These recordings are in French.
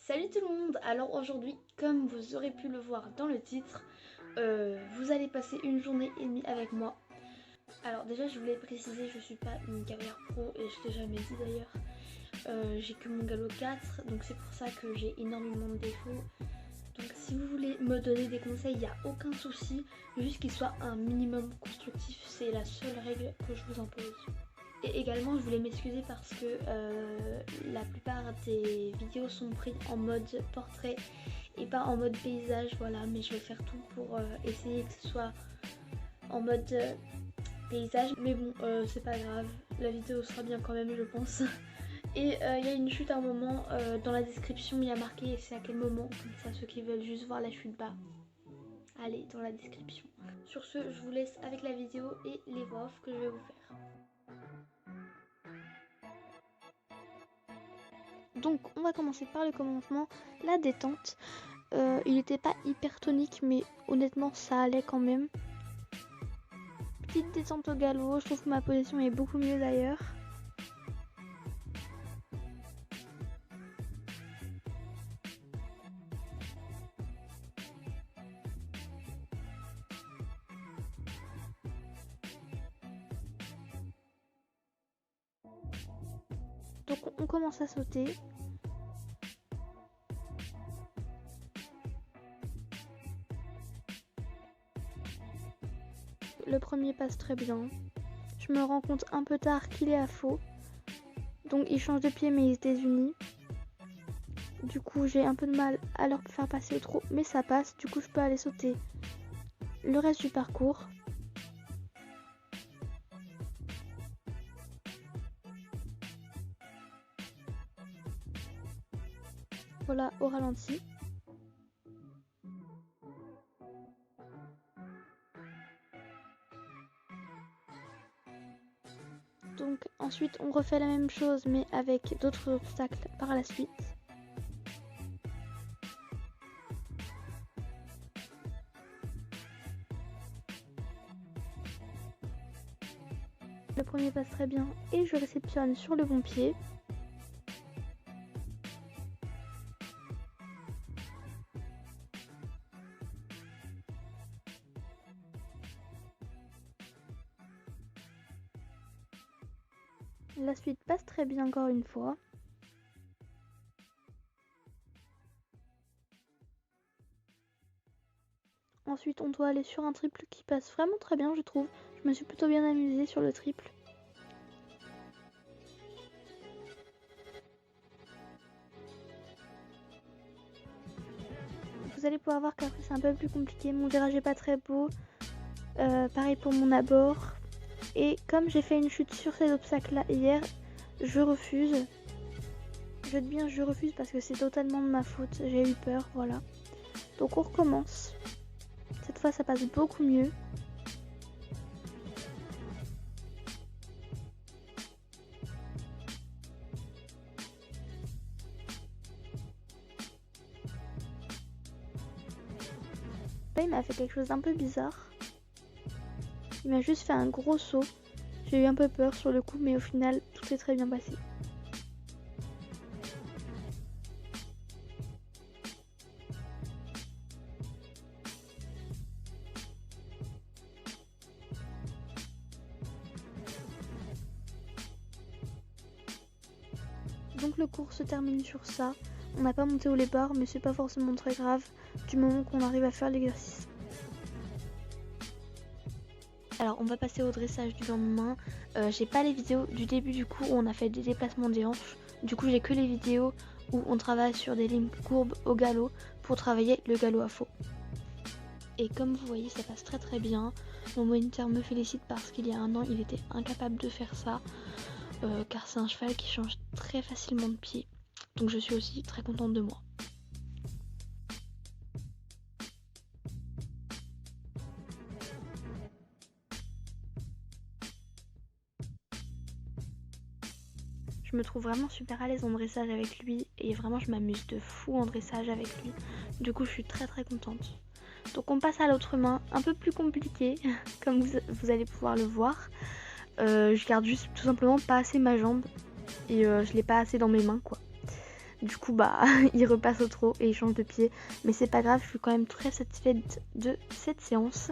Salut tout le monde. Alors aujourd'hui, comme vous aurez pu le voir dans le titre, vous allez passer une journée et demie avec moi. Alors déjà je voulais préciser, je suis pas une cavalière pro et je t'ai jamais dit d'ailleurs. J'ai que mon galop 4, donc c'est pour ça que j'ai énormément de défauts. Donc si vous voulez me donner des conseils, il n'y a aucun souci, juste qu'il soit un minimum constructif, c'est la seule règle que je vous impose. Et également, je voulais m'excuser parce que la plupart des vidéos sont prises en mode portrait et pas en mode paysage, voilà. Mais je vais faire tout pour essayer que ce soit en mode paysage. Mais bon, c'est pas grave, la vidéo sera bien quand même, je pense. Et il y a une chute à un moment, dans la description, il y a marqué c'est à quel moment, comme ça ceux qui veulent juste voir la chute bas. Allez, dans la description. Sur ce, je vous laisse avec la vidéo et les voix off que je vais vous faire. Donc on va commencer par le commencement, la détente. Il n'était pas hyper tonique mais honnêtement ça allait quand même. Petite détente au galop, je trouve que ma position est beaucoup mieux d'ailleurs. Donc on commence à sauter. Le premier passe très bien. Je me rends compte un peu tard qu'il est à faux. Donc il change de pied mais il se désunit. Du coup j'ai un peu de mal à leur faire passer au trot mais ça passe. Du coup je peux aller sauter le reste du parcours. Voilà au ralenti. Donc ensuite on refait la même chose mais avec d'autres obstacles par la suite. Le premier passe très bien et je réceptionne sur le bon pied. La suite passe très bien encore une fois. Ensuite on doit aller sur un triple qui passe vraiment très bien je trouve. Je me suis plutôt bien amusée sur le triple. Vous allez pouvoir voir qu'après c'est un peu plus compliqué. Mon virage est pas très beau. Pareil pour mon abord. Et comme j'ai fait une chute sur ces obstacles là hier, je refuse. Je dis bien je refuse parce que c'est totalement de ma faute. J'ai eu peur, voilà. Donc on recommence. Cette fois ça passe beaucoup mieux. Là, il m'a fait quelque chose d'un peu bizarre. Il m'a juste fait un gros saut. J'ai eu un peu peur sur le coup, mais au final, tout s'est très bien passé. Donc le cours se termine sur ça. On n'a pas monté au départ, mais c'est pas forcément très grave du moment qu'on arrive à faire l'exercice. Alors on va passer au dressage du lendemain. J'ai pas les vidéos du début du cours où on a fait des déplacements des hanches. Du coup j'ai que les vidéos où on travaille sur des lignes courbes au galop pour travailler le galop à faux. Et comme vous voyez ça passe très très bien. Mon moniteur me félicite parce qu'il y a un an il était incapable de faire ça. Car c'est un cheval qui change très facilement de pied. Donc je suis aussi très contente de moi. Je me trouve vraiment super à l'aise en dressage avec lui et vraiment je m'amuse de fou en dressage avec lui. Du coup je suis très très contente. Donc on passe à l'autre main, un peu plus compliqué comme vous allez pouvoir le voir. Je garde juste tout simplement pas assez ma jambe et je l'ai pas assez dans mes mains quoi. Du coup bah il repasse au trot et il change de pied. Mais c'est pas grave, je suis quand même très satisfaite de cette séance.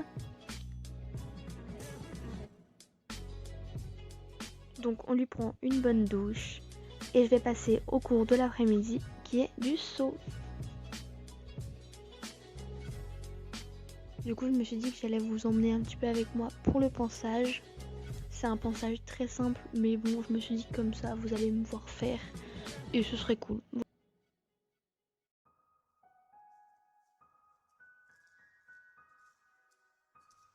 Donc on lui prend une bonne douche. Et je vais passer au cours de l'après-midi qui est du saut. Du coup je me suis dit que j'allais vous emmener un petit peu avec moi pour le pansage. C'est un pansage très simple mais bon je me suis dit que comme ça vous allez me voir faire et ce serait cool.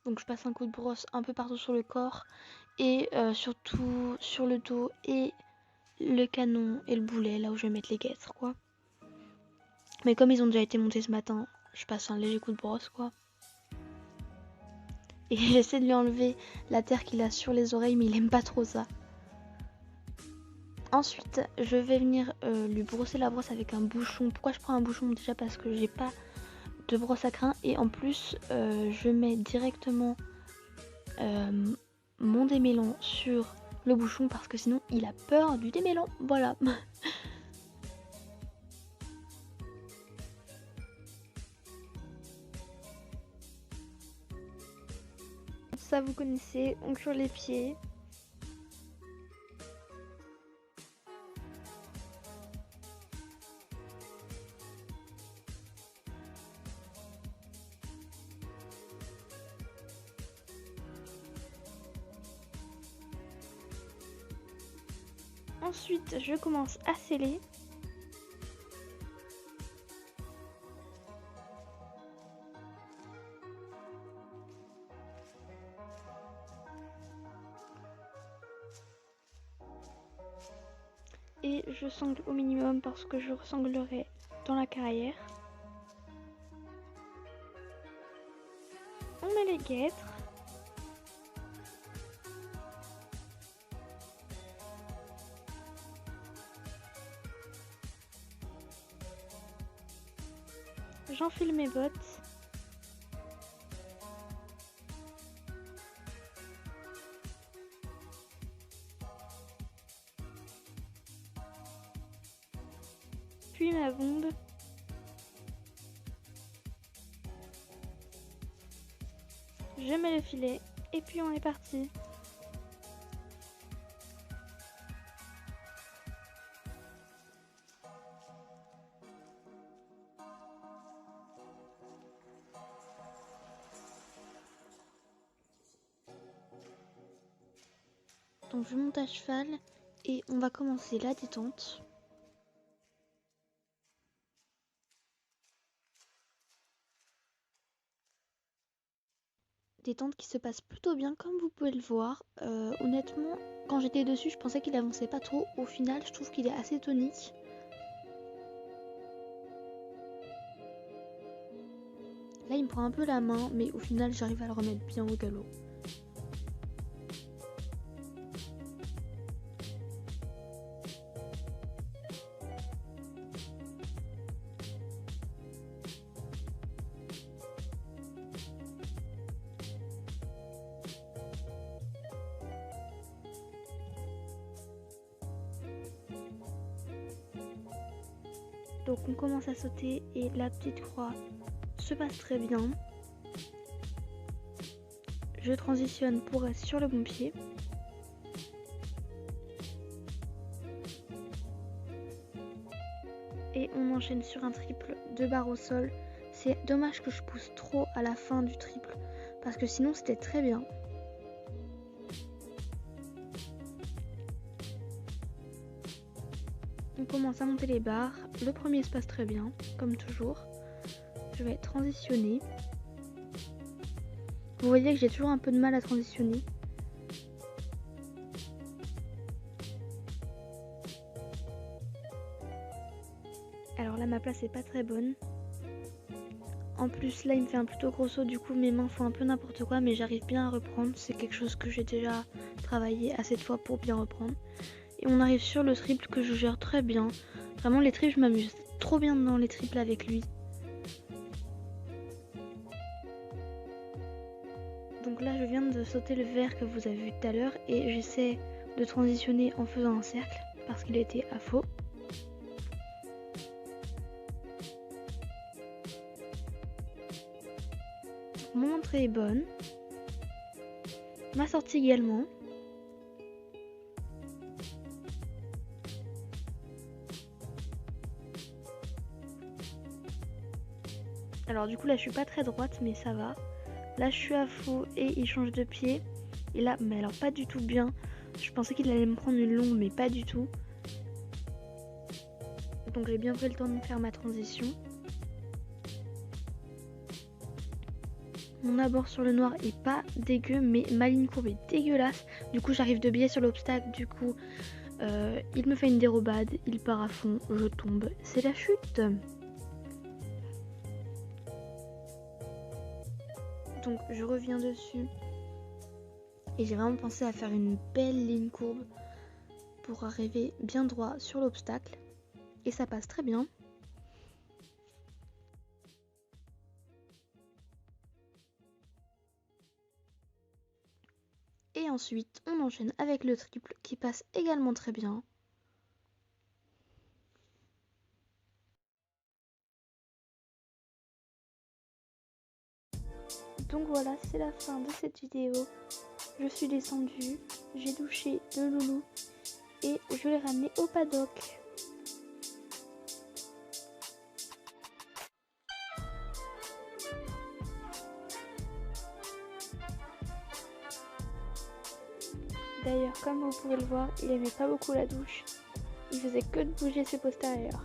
Donc je passe un coup de brosse un peu partout sur le corps et surtout sur le dos et le canon et le boulet là où je vais mettre les guêtres quoi. Mais comme ils ont déjà été montés ce matin, je passe un léger coup de brosse quoi. Et j'essaie de lui enlever la terre qu'il a sur les oreilles mais il aime pas trop ça. Ensuite je vais venir lui brosser la brosse avec un bouchon. Pourquoi je prends un bouchon? Déjà parce que j'ai pas de brosse à crin et en plus je mets directement mon démêlant sur le bouchon parce que sinon il a peur du démêlant. Voilà. Ça vous connaissez, on cure les pieds. Ensuite, je commence à sceller. Et je sangle au minimum parce que je sanglerai dans la carrière. On met les guêtres. J'enfile mes bottes. Puis ma bombe. Je mets le filet et puis on est parti. Donc je monte à cheval et on va commencer la détente. Détente qui se passe plutôt bien comme vous pouvez le voir. Honnêtement, quand j'étais dessus, je pensais qu'il avançait pas trop. Au final, je trouve qu'il est assez tonique. Là, il me prend un peu la main, mais au final, j'arrive à le remettre bien au galop. Donc on commence à sauter et la petite croix se passe très bien. Je transitionne pour être sur le bon pied. Et on enchaîne sur un triple de barre au sol. C'est dommage que je pousse trop à la fin du triple parce que sinon c'était très bien. On commence à monter les barres. Le premier se passe très bien, comme toujours. Je vais transitionner. Vous voyez que j'ai toujours un peu de mal à transitionner. Alors là, ma place est pas très bonne. En plus, là, il me fait un plutôt gros saut. Du coup, mes mains font un peu n'importe quoi, mais j'arrive bien à reprendre. C'est quelque chose que j'ai déjà travaillé assez de fois pour bien reprendre. Et on arrive sur le triple que je gère très bien. Vraiment, les triples, je m'amuse trop bien dans les triples avec lui. Donc là, je viens de sauter le vert que vous avez vu tout à l'heure et j'essaie de transitionner en faisant un cercle parce qu'il était à faux. mon entrée est bonne. Ma sortie également. Alors du coup là je suis pas très droite mais ça va. Là je suis à faux et il change de pied. Et là, mais alors pas du tout bien. Je pensais qu'il allait me prendre une longue mais pas du tout. Donc j'ai bien pris le temps de faire ma transition. Mon abord sur le noir est pas dégueu mais ma ligne courbe est dégueulasse. Du coup j'arrive de biais sur l'obstacle. Du coup il me fait une dérobade. Il part à fond, je tombe. C'est la chute. Donc je reviens dessus et j'ai vraiment pensé à faire une belle ligne courbe pour arriver bien droit sur l'obstacle et ça passe très bien. Et ensuite on enchaîne avec le triple qui passe également très bien. Donc voilà, c'est la fin de cette vidéo. Je suis descendue, j'ai douché le loulou et je l'ai ramené au paddock. D'ailleurs, comme vous pouvez le voir, il aimait pas beaucoup la douche. Il faisait que de bouger ses postérieurs.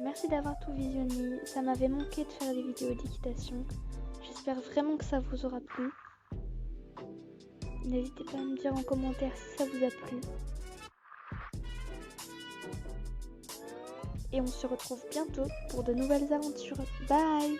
Merci d'avoir tout visionné, ça m'avait manqué de faire des vidéos d'équitation. J'espère vraiment que ça vous aura plu. N'hésitez pas à me dire en commentaire si ça vous a plu. Et on se retrouve bientôt pour de nouvelles aventures. Bye!